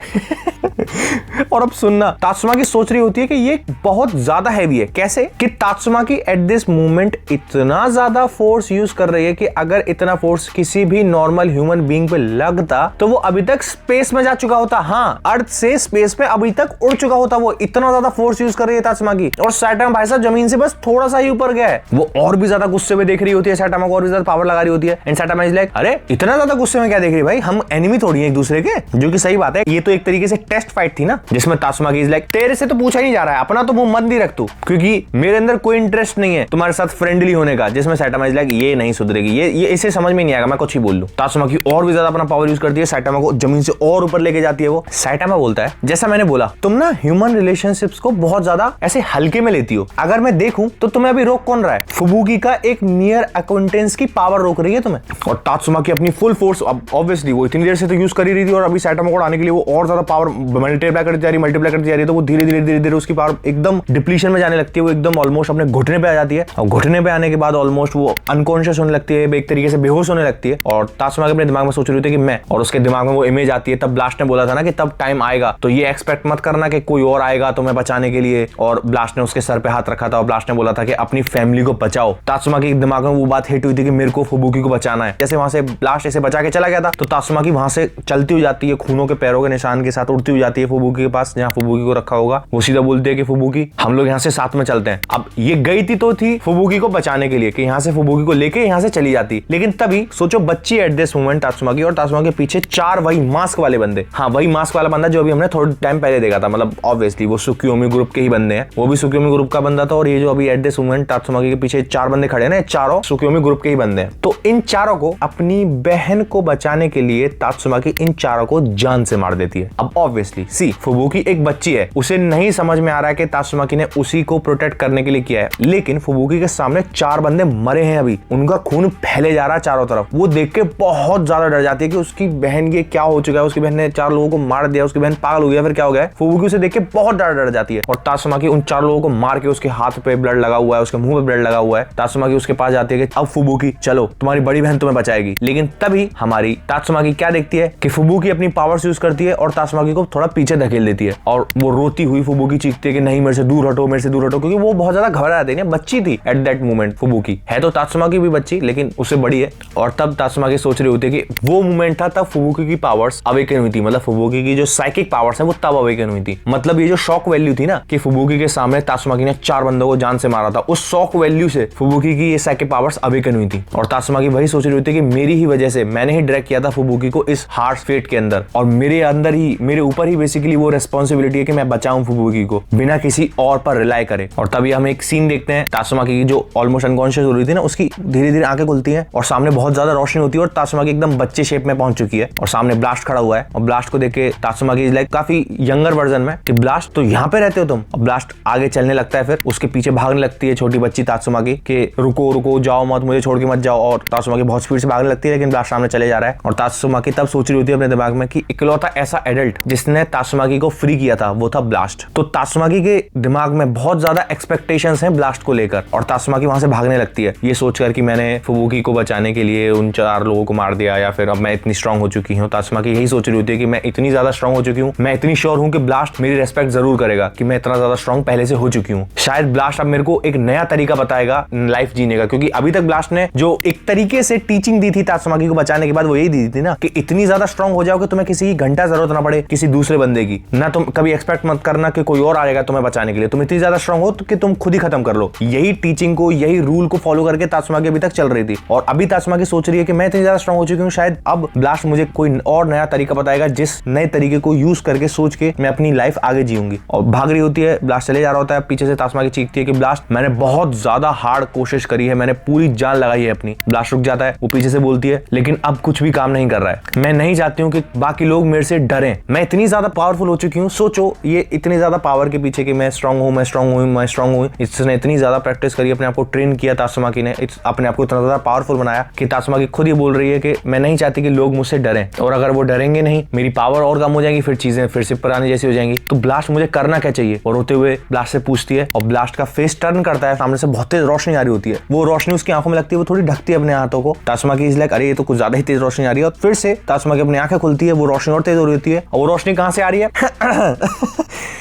S1: और अब सुनना, तात्सुमाकी सोच रही होती है कि ये बहुत ज्यादा हैवी है। कैसे कि तात्सुमाकी एट दिस मोमेंट इतना ज्यादा फोर्स यूज कर रही है कि अगर इतना फोर्स किसी भी नॉर्मल ह्यूमन बीइंग पे लगता तो वो अभी तक स्पेस में जा चुका होता। हाँ, अर्थ से स्पेस में अभी तक उड़ चुका होता। वो इतना ज्यादा ज्यादा फोर्स यूज कर रही है तात्सुमाकी, और सैटामा भाई साहब जमीन से बस थोड़ा सा ही ऊपर गया है। वो और भी ज्यादा गुस्से में देख रही होती है सैटामा को, और भी ज्यादा पावर लगा रही होती है। एंड सैटामा इज लाइक, अरे इतना ज्यादा गुस्से में क्या देख रही है भाई, हम एनिमी थोड़ी है एक दूसरे के। जो कि सही बात है, ये तो एक तरीके से टेस्ट फाइट थी ना, जिसमें तात्सुमाकी इज लाइक, तेरे से तो पूछा ही नहीं जा रहा है, अपना तो मुंह मत नहीं रख तू, क्योंकि मेरे अंदर कोई इंटरेस्ट नहीं है तुम्हारे साथ फ्रेंडली होने का। जिसमें सैटामा इज लाइक, ये नहीं सुधरेगी, ये इसे समझ में नहीं आएगा, मैं कुछ ही बोल लूं। तात्सुमाकी और भी ज्यादा अपना पावर यूज करती है, सैटामा को जमीन से और ऊपर लेके जाती है। वो सैटामा बोलता है, जैसा मैंने बोला, तुम ना ह्यूमन रिलेशनशिप्स को बहुत ज्यादा ऐसे हल्के में लेती हो। अगर मैं देखूं तो तुम्हें अभी रोक कौन रहा है? फुबुकी का एक नियर अक्वाइंटेंस की पावर रोक रही है तुम्हें। और तात्सुमाकी अपनी फुल फोर्स, ऑब्वियसली वो इतनी देर से तो यूज कर ही रही थी, और अभी सैटामा को आने के लिए वो और ज्यादा पावर मल्टीप्लाई करती जा रही है, तो वो धीरे धीरे उसकी पावर एकदम डिप्लीशन में जाने लगती है। वो एकदम ऑलमोस्ट अपने घुटने पे आ जाती है, और घुटने पे आने के बाद ऑलमोस्ट वो अनकॉन्शियस होने लगती है, एक तरीके से बेहोश होने लगती है। और तात्सुमाकी अपने दिमाग में सोच रही थी कि मैं, और उसके दिमाग में वो इमेज आती है। तब ब्लास्ट ने बोला था ना कि तब टाइम आएगा, तो ये एक्सपेक्ट मत करना कि कोई और आएगा तुम्हें बचाने के लिए। और ब्लास्ट ने उसके सर पे हाथ रखा था, और ब्लास्ट ने बोला था कि अपनी फैमिली को बचाओ। तात्सुमाकी के दिमाग में वो बात हिट हुई थी कि मेरे को फुबुकी को बचाना है। जैसे वहां से ब्लास्ट ऐसे बचा के चला गया था, तो तात्सुमाकी वहां से चलती हुई जाती है, खूनों के पैरों के निशान के साथ उड़ती हुई जाती है फुबुकी के पास, जहां फुबुकी को रखा होगा। वो सीधा बोलते हैं कि फुबुकी, हम लोग यहाँ से साथ में चलते हैं। अब ये गई थी फुबुकी को बचाने के लिए, कि यहाँ से फुबुकी को लेके यहाँ से चली जाती। लेकिन तभी सोचो, बच्ची एट दिस मोमेंट तात्सुमाकी, और तात्सुमाकी के पीछे 4 वही मास्क वाले बंदे। हाँ, वही मास्क वाला बंदा जो अभी हमने थोड़े टाइम पहले देखा था। मतलब ऑब्वियसली वो सुकियोमी ग्रुप के ही बंदे हैं, वो भी सुकियोमी ग्रुप का बंदा था। और ये जो अभी एट दिस मोमेंट तात्सुमाकी के पीछे 4 बंदे खड़े हैं ना, चारों सुकियोमी ग्रुप के ही बंदे हैं। तो इन चारों को, अपनी बहन को बचाने के लिए तात्सुमाकी इन चारों को जान से मार देती है। अब ऑब्वियसली सी, फुबुकी एक बच्ची है, उसे नहीं समझ में आ रहा है कि तात्सुमाकी ने उसी को प्रोटेक्ट करने के लिए किया है। लेकिन फुबुकी के सामने 4 बंदे मरे हैं, अभी उनका खून फैले जा रहा है चारों तरफ। वो देख के बहुत ज्यादा डर जाती है कि उसकी बहन के क्या हो चुका है, उसकी बहन ने 4 लोगों को मार दिया, उसकी बहन पागल हो गया, फिर क्या हो गया। फुबुकी उसे देख के बहुत डर जाती है, और तात्सुमाकी उन 4 लोगों को मार के, उसके हाथ पे ब्लड लगा हुआ है, उसके मुंह पे ब्लड लगा हुआ है। तात्सुमाकी उसके पास जाती है कि अब फुबुकी चलो, तुम्हारी बड़ी बहन तुम्हें बचाएगी। लेकिन तभी हमारी तात्सुमाकी क्या देखती है कि फुबुकी अपनी पावर्स यूज करती है, और तात्सुमाकी को थोड़ा पीछे धकेल देती है। और वो रोती हुई फुबुकी चीखती है कि नहीं, मेरे से दूर हटो, मेरे से दूर हटो, क्योंकि वो बहुत ज्यादा घबरा जाती है। बच्ची थी एट दैट मोमेंट फुबुकी, है तो तात्सुमाकी भी बच्ची, लेकिन उससे बड़ी है। और तब तात्सुमाकी सोच रही होती है कि वो मोमेंट था तब फुबुकी की पावर्स अवेकन हुई थी। मतलब फुबुकी की जो साइकिक पावर्स है वो तब अवेकन हुई थी। मतलब ये जो शॉक वैल्यू थी ना, कि फुबुकी के सामने तात्सुमाकी ने 4 बंदों को जान से मारा था, उस शॉक वैल्यू से फुबुकी की ये साइकिक पावर्स अवेकन हुई थी। और तात्सुमाकी वही सोच रही होती है कि मेरी ही वजह से, मैंने ही डायरेक्ट किया था फुबुकी को इस हार्श फेट के अंदर, और मेरे अंदर ही, मेरे ऊपर ही बेसिकली वो रिस्पॉन्सिबिलिटी है कि मैं बचाऊं फुबुकी को, बिना किसी और पर रिलाई करे। और तभी हम एक सीन देखते हैं, तात्सुमाकी की जो ऑलमोस्ट अनकॉन्शियस हो रही थी ना, उसकी धीरे धीरे आंखें खुलती हैं, और सामने बहुत ज्यादा रोशनी होती है, और तात्सुमाकी एकदम बच्चे शेप में पहुंच चुकी है, और सामने ब्लास्ट खड़ा हुआ है। और ब्लास्ट को देख के तात्सुमाकी इज लाइक, काफी यंगर वर्जन में, कि ब्लास्ट तो यहाँ पे रहते हो तुम। और ब्लास्ट आगे चलने लगता है, फिर उसके पीछे भागने लगती है छोटी बच्ची तात्सुमाकी, कि रुको रुको, जाओ मत, मुझे छोड़ के मत जाओ। और तात्सुमाकी बहुत स्पीड से भागने लगती है, लेकिन ब्लास्ट सामने चले जा रहा है। और तात्सुमाकी तब सोच रही होती है अपने दिमाग में कि इकलौता ऐसा एडल्ट जिसने तात्सुमाकी को फ्री किया था वो था ब्लास्ट। तो तात्सुमाकी के दिमाग में बहुत ज्यादा एक्सपेक्टेशंस हैं ब्लास्ट को लेकर, और तात्सुमाकी वहां से भागने लगती है, ये सोचकर कि मैंने फुबुकी को बचाने के लिए उन 4 लोगों को मार दिया, या फिर अब मैं इतनी स्ट्रांग हो चुकी हूँ। तात्सुमाकी यही सोच रही होती है कि मैं इतनी ज्यादा स्ट्रांग हो चुकी हूँ, मैं इतनी श्योर हूँ कि ब्लास्ट मेरी रेस्पेक्ट जरूर करेगा, कि मैं इतना ज्यादा स्ट्रांग पहले से हो चुकी हूँ। शायद ब्लास्ट अब मेरे को एक नया तरीका बताएगा लाइफ जीने का, क्योंकि अभी तक ब्लास्ट ने जो एक तरीके से टीचिंग दी थी तात्सुमाकी को बचाने के बाद, वो यही दी थी ना, कि इतनी ज्यादा स्ट्रांग हो जाओ कि तुम्हें किसी घंटा जरूरत ना पड़े किसी दूसरे बंदे की, ना तुम कभी एक्सपेक्ट मत करना कि कोई और आएगा तुम्हें बचाने के लिए, तुम इतनी ज्यादा स्ट्रांग हो कि तुम खुद ही खत्म कर लो। यही टीचिंग को, यही रूल को फॉलो करके तात्सुमाकी अभी तक चल रही थी। और अभी तात्सुमाकी सोच रही है कि मैं इतनी ज्यादा स्ट्रांग हो चुकी हूँ, शायद अब ब्लास्ट मुझे कोई और नया तरीका बताएगा, जिस नए तरीके को यूज करके सोच के मैं अपनी लाइफ आगे जीऊंगी। और भाग रही होती है, ब्लास्ट चले जा रहा होता है, पीछे से तात्सुमाकी चीखती है कि ब्लास्ट, मैंने बहुत ज्यादा हार्ड कोशिश करी है, मैंने पूरी जान लगाई है अपनी। ब्लास्ट रुक जाता है, वो पीछे से बोलती है, लेकिन अब कुछ भी काम नहीं कर रहा है। मैं नहीं चाहती हूँ कि बाकी लोग मेरे से डरें, मैं इतनी ज्यादा पावरफुल हो चुकी हूँ। सोचो, ये इतनी ज्यादा पावर के पीछे कि मैं स्ट्रांग हूँ, मैं स्ट्रांग हूँ, मैं स्ट्रांग हूँ, इसने इतनी ज्यादा प्रैक्टिस करी, अपने आप को ट्रेन किया तात्सुमाकी ने, अपने आप को इतना ज्यादा पावरफुल बनाया कि तात्सुमाकी खुद ही बोल रही है कि मैं नहीं चाहती कि लोग मुझसे डरें, और अगर वो डरेंगे नहीं, मेरी पावर और कम हो जाएगी, फिर चीजें फिर से पुरानी जैसी हो जाएंगी। तो ब्लास्ट, मुझे करना क्या चाहिए? और रोते हुए ब्लास्ट से पूछती है, और ब्लास्ट का फेस टर्न करता है, सामने से बहुत तेज रोशनी आ रही होती है, वो रोशनी उसकी आंखों में लगती है, वो थोड़ी ढकती है अपने हाथों को। तात्सुमाकी इज लाइक, अरे ये तो कुछ ज्यादा ही तेज रोशनी आ रही है। और फिर से तात्सुमाकी अपनी आंखें खुलती है, वो रोशनी और तेज हो रही होती है। और वो रोशनी कहां से आ रही है?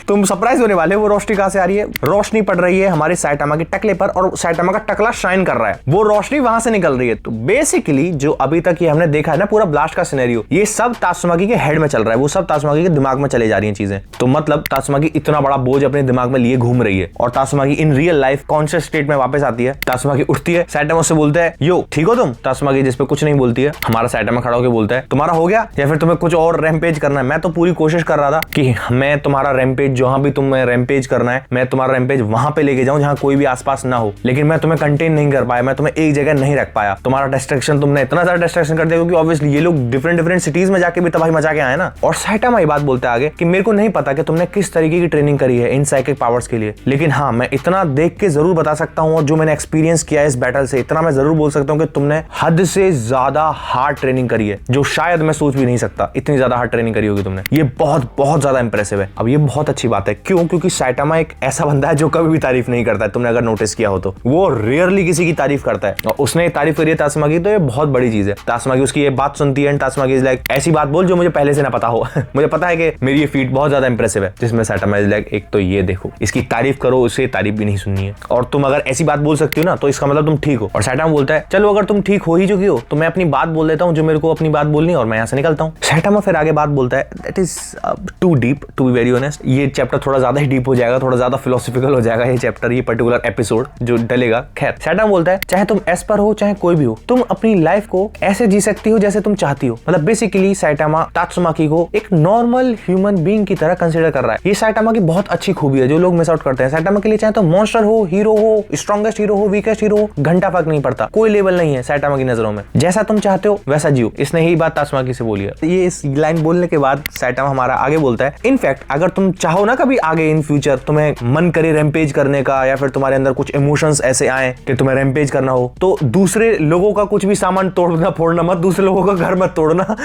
S1: तुम सरप्राइज होने वाले, वो रोशनी कहां से आ रही है? रोशनी पड़ रही है हमारे साइटामा के टकले पर, और साइटामा का टकला शाइन कर रहा है, वो रोशनी वहां से निकल रही है। तो बेसिकली जो अभी तक ये हमने देखा है ना, पूरा ब्लास्ट का सिनेरियो, ये सब तात्सुमाकी के हेड में चल रहा है, वो सब तात्सुमाकी के दिमाग में चले जा रही हैं चीजें। तो मतलब तात्सुमाकी इतना बड़ा बोझ अपने दिमाग में लिए घूम रही है। और Tatsumaki in real life conscious state में वापस आती है। तासुमाकी उठती है, सैटामा उससे बोलता है यो ठीक हो तुम? तासुमाकी जिस पे कुछ नहीं बोलती है। हमारा सैटामा खड़ा होकर बोलता है तुम्हारा हो गया या फिर तुम्हें कुछ और रैम्पेज करना है? मैं तो पूरी कोशिश कर रहा था कि मैं तुम्हारा रैम्पेज जहां भी तुम्हें रैम्पेज करना है मैं तुम्हारा रैम्पेज वहां पे लेके जाऊं जहां कोई भी आसपास ना हो, लेकिन मैं तुम्हें कंटेन नहीं कर पाया, मैं तुम्हें एक जगह नहीं रख पाया। तुम्हारा डिस्ट्रैक्शन, तुमने इतना सारा डिस्ट्रैक्शन कर दिया क्योंकि ऑब्वियसली ये लोग डिफरेंट सिटीज में जाके भी तबाही मचा के आए ना। और सैटामा ये बात बोलते हैं आगे कि मेरे को नहीं पता कि तुमने किस तरीके की ट्रेनिंग करी है इन साइकिक पावर्स के लिए, लेकिन हाँ मैं इतना देख के जरूर बता सकता हूँ और जो मैंने एक्सपीरियंस किया है इस बैटल से, इतना मैं जरूर बोल सकता हूँ कि तुमने हद से ज्यादा हार्ड ट्रेनिंग करी है, जो शायद मैं सोच भी नहीं सकता इतनी ज्यादा हार्ड ट्रेनिंग करी होगी तुमने। ये बहुत बहुत ज्यादा इंप्रेसिव है। अब ये बहुत अच्छी बात है, क्यों? क्योंकि सैटामा एक ऐसा बंदा है जो कभी भी तारीफ नहीं करता है, तुमने अगर नोटिस किया हो तो वो रेयरली किसी की तारीफ करता है, और उसने तारीफ करी है तासुमाकी, तो ये बहुत बड़ी चीज है। तासुमाकी उसकी ये बात सुनती है, तासुमाकी इज लाइक ऐसी बात बोल जो मुझे पहले से ना पता हो मुझे पता है कि मेरी ये फीट बहुत ज्यादा इंप्रेसिव है, जिसमें सैटामा इज लाइक एक तो ये देखो इसकी तारीफ करो, उसे तारीफ भी नहीं सुननी है, और तुम अगर ऐसी बात बोल सकती हो ना तो इसका मतलब तुम ठीक हो। और सैटामा बोलता है चलो अगर तुम ठीक हो ही चुकी हो तो मैं अपनी बात बोल देता हूँ जो मेरे को अपनी बात बोलनी है और मैं यहाँ से निकलता हूँ। सैटामा फिर आगे बात बोलता है that is too deep to be very honest, ये चैप्टर थोड़ा ज्यादा ही डीप हो जाएगा, थोड़ा ज्यादा फिलोसॉफिकल हो जाएगा ये चैप्टर, ये पर्टिकुलर एपिसोड जो डलेगा। खैर सैटामा बोलता है चाहे तुम एस्पर हो चाहे कोई भी हो, तुम अपनी लाइफ को ऐसे जी सकती हो जैसे तुम चाहती हो। मतलब बेसिकली सैटामा तात्सुमाकी को एक नॉर्मल ह्यूमन बीइंग की तरह कंसीडर कर रहा है। ये सैटामा की बहुत अच्छी खूबी है जो लोग मिस आउट करते हैं। सैटामा के लिए चाहे तो मॉन्स्टर हो, हीरो हो, स्ट्रॉन्गेस्ट हीरो हो, वीकेस्ट हीरो हो, घंटा फर्क नहीं पड़ता, कोई लेवल नहीं है सैटामा की नजरों में, जैसा तुम चाहते हो वैसा जियो। इसने यही बात तात्सुमाकी से बोली है। ये इस लाइन बोलने के बाद सैटामा हमारा आगे बोलता है इनफैक्ट अगर तुम चाहो ना कभी आगे इन फ्यूचर तुम्हें मन करे रैम्पेज करने का, या फिर तुम्हारे अंदर कुछ इमोशंस ऐसे आए कि तुम्हें रैम्पेज करना हो, तो दूसरे लोगों का कुछ भी सामान तोड़ना फोड़ना मत, दूसरे लोगों का घर मत तोड़ना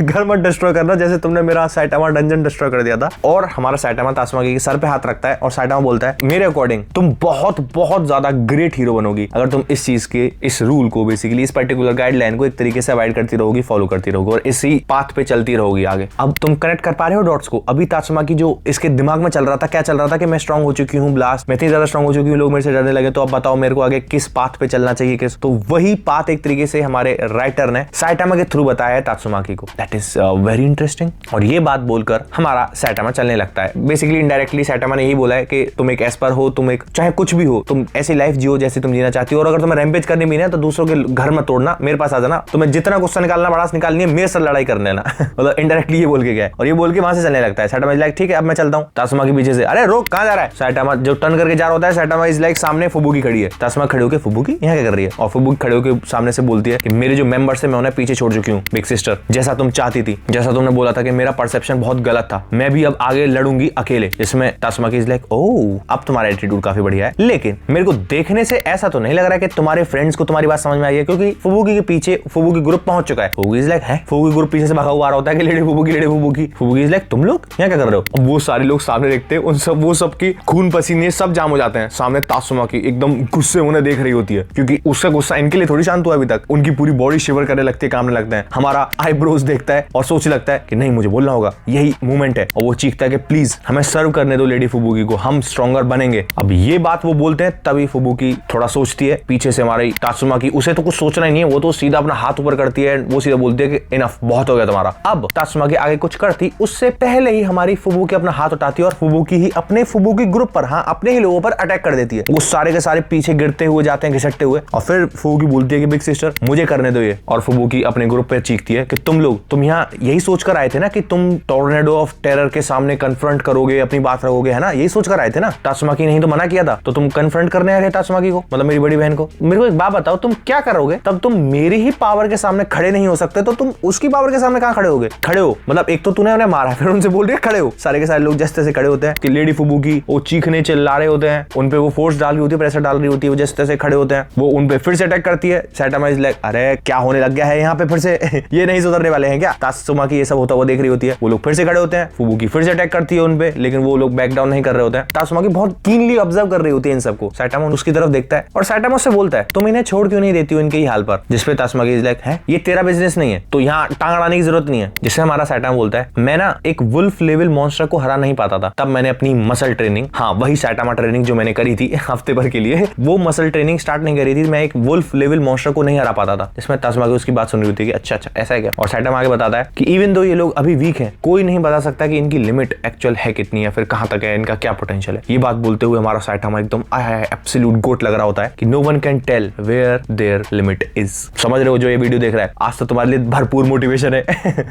S1: घर मत डिस्ट्रॉय करना, जैसे तुमने मेरा सैटामा डंजन डिस्ट्रॉय कर दिया था। और हमारा सैटामा तात्सुमाकी के सर पे हाथ रखता है और सैटामा बोलता है मेरे अकॉर्डिंग तुम बहुत बहुत ज्यादा ग्रेट हीरो बनोगी अगर तुम इस चीज के, इस रूल को, बेसिकली इस पर्टिकुलर गाइडलाइन को एक तरीके से अवॉइड करती रहोगी, फॉलो करती रहोगी और इसी पाथ पे चलती रहोगी आगे। अब तुम कनेक्ट कर पा रहे हो डॉट्स को? अभी तात्सुमाकी जो इसके दिमाग में चल रहा था, क्या चल रहा था कि मैं स्ट्रांग हो चुकी हूँ, ब्लास्ट मैं इतनी ज्यादा स्ट्रांग हो चुकी हूँ, लोग मेरे से डरने लगे, तो अब बताओ मेरे को आगे किस पाथ पे चलना चाहिए, किस? तो वही पाथ एक तरीके से हमारे राइटर ने सैटामा के थ्रू बताया है तात्सुमाकी को। That is very interesting. और ये बात बोलकर हमारा सैटामा चलने लगता है। बेसिकली इनडायरेक्टली सैटामा ने यही बोला है कि तुम एक एस्पर हो, तुम एक चाहे कुछ भी हो, तुम ऐसी लाइफ जियो जैसे तुम जीना चाहती हो, और अगर तुम्हें रैम्पेज करनी भी ना तो दूसरों के घर मत तोड़ना, मेरे पास आ जाना, तुम्हें जितना गुस्सा निकालना बड़ास निकालनी है मेरे साथ लड़ाई कर लेना मतलब इनडायरेक्टली ये बोल के गया है, और ये बोल के वहां से चलने लगता है। सैटामा इज लाइक ठीक है अब मैं चलता हूँ। तात्सुमाकी पीछे से अरे रोक कहां जा रहा है? सैटामा जो टर्न करके जा रहा होता है, सैटामा इज लाइक सामने फुबुकी खड़ी है। तात्सुमाकी खड़े होकर फुबुकी यहाँ क्या कर रही है? और फुबुकी खड़े होकर सामने से बोलती है कि मेरे जो मेंबर्स है मैं उन्हें पीछे छोड़ चुकी हूँ बिग सिस्टर, जैसा तुम चाहती थी, जैसा तुमने बोला था कि मेरा परसेप्शन बहुत गलत था, मैं भी अब आगे लड़ूंगी अकेले। इसमें तात्सुमाकी इज लाइक ओह अब तुम्हारा एटीट्यूड काफी बढ़िया है, लेकिन मेरे को देखने से ऐसा तो नहीं लग रहा कि तुम्हारे फ्रेंड्स को तुम्हारी बात समझ में आई है, क्योंकि फुबुकी के पीछे फुबुकी ग्रुप पहुंच चुका है। फुबुकी इज लाइक है, फुबुकी ग्रुप पीछे से भागा हुआ आ रहा होता है कि लेडी फुबुकी लेडी फुबुकी। फुबुकी इज लाइक तुम लोग यहाँ क्या कर रहे हो? अब वो सारे लोग सामने देखते हैं, उन सब वो सब की खून पसीने सब जाम हो जाते हैं सामने। तात्सुमाकी एकदम गुस्से उन्हें देख रही होती है क्योंकि उसका गुस्सा इनके लिए थोड़ी शांत हुआ अभी तक, उनकी पूरी बॉडी शिवर करने लगती है, कांपने लगते हैं। हमारा आईब्रोज देखता है और सोचने लगता है कि नहीं मुझे बोलना होगा, यही मोमेंट है, और वो चीखता है कि प्लीज हमें सर्व करने दो लेडी फुबुकी को, हम स्ट्रॉन्गर बनेंगे। अब ये बात वो बोलते हैं तभी फुबुकी थोड़ा सोचती है, पीछे से हमारी तात्सुमाकी, उसे तो कुछ सोचना ही नहीं है, वो तो सीधा अपना हाथ ऊपर करती है, वो सीधा बोलती है कि इनफ बहुत हो गया तुम्हारा। अब तात्सुमाकी आगे कुछ करती उससे पहले ही हमारी फुबुकी अपना हाथ उठाती है और फुबुकी ही अपने फुबुकी ग्रुप पर, हाँ अपने ही लोगों पर अटैक कर देती है। वो सारे के सारे पीछे गिरते हुए जाते हैं, घिसटते हुए, और फिर फुबुकी बोलती है कि बिग सिस्टर मुझे करने दो ये। और फुबुकी अपने ग्रुप पे चीखती है कि तुम यहाँ यही सोचकर आए थे ना कि तुम टोर्नेडो ऑफ टेरर के सामने कन्फ्रंट करोगे, अपनी बात रखोगे, है ना, यही सोचकर आए थे ना। तात्सुमाकी नहीं तो मना किया था, तो तुम कन्फ्रंट करने आए थे तात्सुमाकी को, मतलब मेरी बड़ी बहन को। मेरे को एक बात बताओ तुम क्या करोगे? तब तुम मेरी ही पावर के सामने खड़े नहीं हो सकते तो तुम उसकी पावर के सामने कहां खड़े होगे? खड़े हो मतलब एक तो तूने उन्हें मारा, फिर उनसे बोल रही है खड़े हो। सारे के सारे लोग जैसे खड़े होते हैं कि लेडी फुबुकी वो चीखने चिल्ला रहे होते हैं, उन पे वो फोर्स डाल रही होती है, प्रेशर डाल रही होती है, वो जैसे तैसे खड़े होते हैं, वो उन पे फिर से अटैक करती है। सैटामा इज लाइक अरे क्या होने लग गया है यहाँ पे फिर से ये नहीं सुधरने वाले हैं क्या? तात्सुमाकी ये सब होता हुआ देख रही होती है, वो लोग फिर से खड़े होते हैं, फुबुकी फिर से अटैक करती है उन पे, लेकिन वो लोग बैक डाउन नहीं कर रहे होते हैं। तात्सुमाकी बहुत कीनली ऑब्जर्व कर रही होती है इन सबको। सैटामा उसकी तरफ देखता है और सैटामा उससे बोलता है तुम इन्हें छोड़ क्यों नहीं देती हो इनके ही हाल पर? जिसपे तात्सुमाकी इज लाइक है ये तेरा बिजनेस नहीं है, तो यहाँ टांग अड़ाने की जरूरत नहीं है। जिससे हमारा सैटामा बोलता है मैं ना एक वुल्फ लेवल मॉन्स्टर को हरा नहीं पाता था, तब मैंने अपनी मसल ट्रेनिंग, हाँ वही सैटामा ट्रेनिंग जो मैंने करी थी हफ्ते भर के लिए, वो मसल ट्रेनिंग स्टार्ट नहीं करी थी, मैं एक वुल्फ लेवल मॉन्स्टर को नहीं हरा पाता था। जिसमें तात्सुमाकी उसकी बात सुन रही होती है कि अच्छा ऐसा है क्या? और सैटामा आगे बताता है कि इवन दो ये लोग अभी वीक हैं, कोई नहीं बता सकता कि इनकी लिमिट एक्चुअल है कितनी है, फिर कहां तक है, इनका क्या पोटेंशियल है। ये बात बोलते हुए हमारा साइटामा एकदम एब्सोल्यूट गोट लग रहा होता है कि no one can tell where their limit is. समझ रहे हो जो ये वीडियो देख रहा है, आज तो तुम्हारे लिए भरपूर मोटिवेशन है।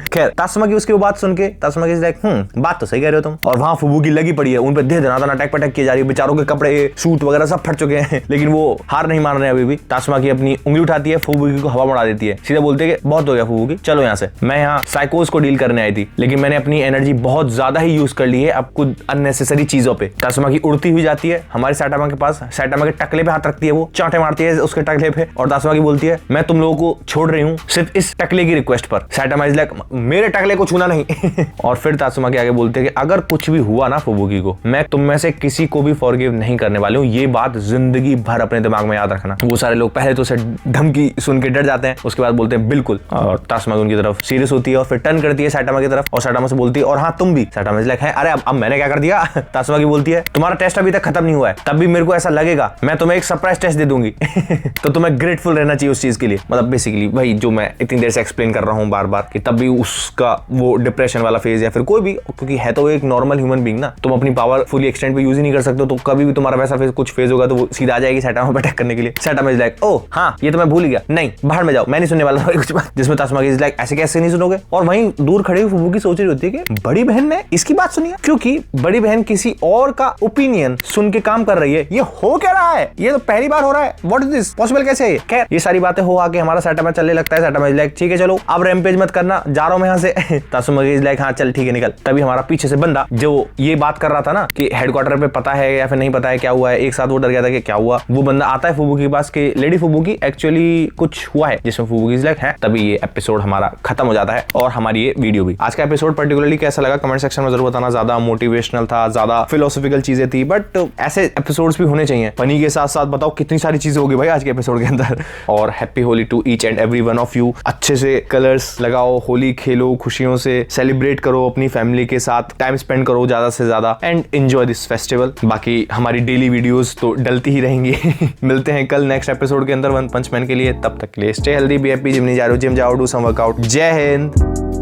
S1: खैर तासुमा की उसकी वो बात सुन के तासुमा की लाइक बात तो सही कह रहे हो तुम। और वहां फुबुकी लगी पड़ी है, उन पे दे दनादन अटैक पटैक की जा रही है, बेचारों के कपड़े सूट वगैरह सब फट चुके हैं, लेकिन वो हार नहीं मान रहे अभी भी। तासुमा की अपनी उंगली उठाती है, फुबुकी को हवा उड़ा देती है, सीधा बोलते हैं कि बहुत हो गया फुबुकी, चलो यहाँ से, मैं यहाँ साइकोस को डील करने आई थी, लेकिन मैंने अपनी एनर्जी बहुत ज्यादा ही यूज कर ली है अब कुछ अननेसेसरी चीजों पे। तासुमा की उड़ती हुई जाती है हमारे साइटामा के पास, साइटामा के टकले पे हाथ रखती है, वो चांटे मारती है उसके टकले पे, और तासुमा की बोलती है मैं तुम लोगों को छोड़ रही हूँ सिर्फ इस टकले की रिक्वेस्ट पर। साइटामा इज लाइक मेरे टकले को छूना नहीं। और फिर तासुमा के आगे बोलते हैं कि अगर कुछ भी हुआ ना फुबुकी को, मैं तुम में से किसी को भी फॉरगिव नहीं करने वाली हूँ, ये बात जिंदगी भर अपने दिमाग में याद रखना। वो सारे लोग पहले तो उसे धमकी सुन के डर जाते हैं, उसके बाद बोलते हैं बिल्कुल, और तासुमा उनकी तरफ सीरियस होती है और फिर टर्न करती है साइटामा की तरफ और साइटामा से बोलती है और हाँ तुम भी। साइटामा इज लाइक है अरे अब मैंने क्या कर दिया। तासुमा की बोलती है तुम्हारा टेस्ट अभी तक खत्म नहीं हुआ है, तब भी मेरे को ऐसा लगेगा मैं तुम्हें एक सरप्राइज टेस्ट दे दूंगी। तो तुम्हें ग्रेटफुल रहना चाहिए उस चीज के लिए। मतलब बेसिकली भाई जो मैं इतनी देर से एक्सप्लेन कर रहा हूँ बार बार कि तब भी उसका वो डिप्रेशन वाला फेज या फिर कोई भी, क्योंकि है तो एक नॉर्मल ह्यूमन बीइंग ना, तुम अपनी पावर फुली एक्सटेंड पे यूज ही नहीं कर सकते, तो कभी भी तुम्हारा वैसा फेज कुछ फेज होगा तो वो सीधा आ जाएगी साइटामा पे अटैक करने के लिए। साइटामा इज लाइक ओ हाँ ये तो मैं भूल गया, नहीं बाहर में जाओ, मैं नहीं सुनने वाला कुछ बात। जिसमें तासुमा इज लाइक ऐसे कैसे नहीं सुनोगे। और वहीं दूर खड़े हुए फुबुकी सोच रही होती है कि बड़ी बहन ने इसकी बात सुनी है, क्योंकि बड़ी बहन किसी और का ओपिनियन सुन के काम कर रही है। ये हो क्या रहा है, ये तो पहली बार हो रहा है, व्हाट इज दिस पॉसिबल, कैसे है। खैर ये सारी बातें हो आके हमारा साइटामा चलने लगता है। साइटामा इज लाइक ठीक है चलो अब रैम्पेज मत करना, जा रहा हूं मैं यहाँ से। तासुमा इज लाइक हाँ चल ठीक है निकल। तभी हमारा पीछे से बंदा जो ये बात कर रहा था ना कि हेडक्वार्टर पे पता है या फिर नहीं पता है क्या हुआ है, एक साथ वो डर गया था कि क्या हुआ, वो बंदा आता है फुबुकी के पास कि लेडी फुबुकी एक्चुअली कुछ हुआ है, जिसमें फुबुकी इज लाइक है। तभी ये एपिसोड हमारा खत्म हो जाता है और हमारी ये वीडियो भी। आज का एपिसोड पर्टिकुलरली कैसा लगा कमेंट सेक्शन में जरूर बताना। ज्यादा मोटिवेशनल था, ज्यादा फिलोसॉफिकल चीजें थी, बट ऐसे एपिसोड्स भी होने चाहिए। फनी के साथ साथ बताओ कितनी सारी चीजें होगी भाई आज के एपिसोड के अंदर। और happy Holi to each and every one of you. अच्छे से कलर्स लगाओ, होली खेलो, खुशियों से सेलिब्रेट करो, अपनी फैमिली के साथ टाइम स्पेंड करो ज्यादा से ज्यादा एंड एंजॉय दिस फेस्टिवल। बाकी हमारी डेली वीडियोस तो डलती ही रहेंगी। मिलते हैं कल नेक्स्ट एपिसोड के अंदर वन पंच मैन के लिए। तब तक के लिए stay healthy, be happy, gym नहीं जा रहे हो जिम जाओ, डू सम वर्कआउट। जय हिंद।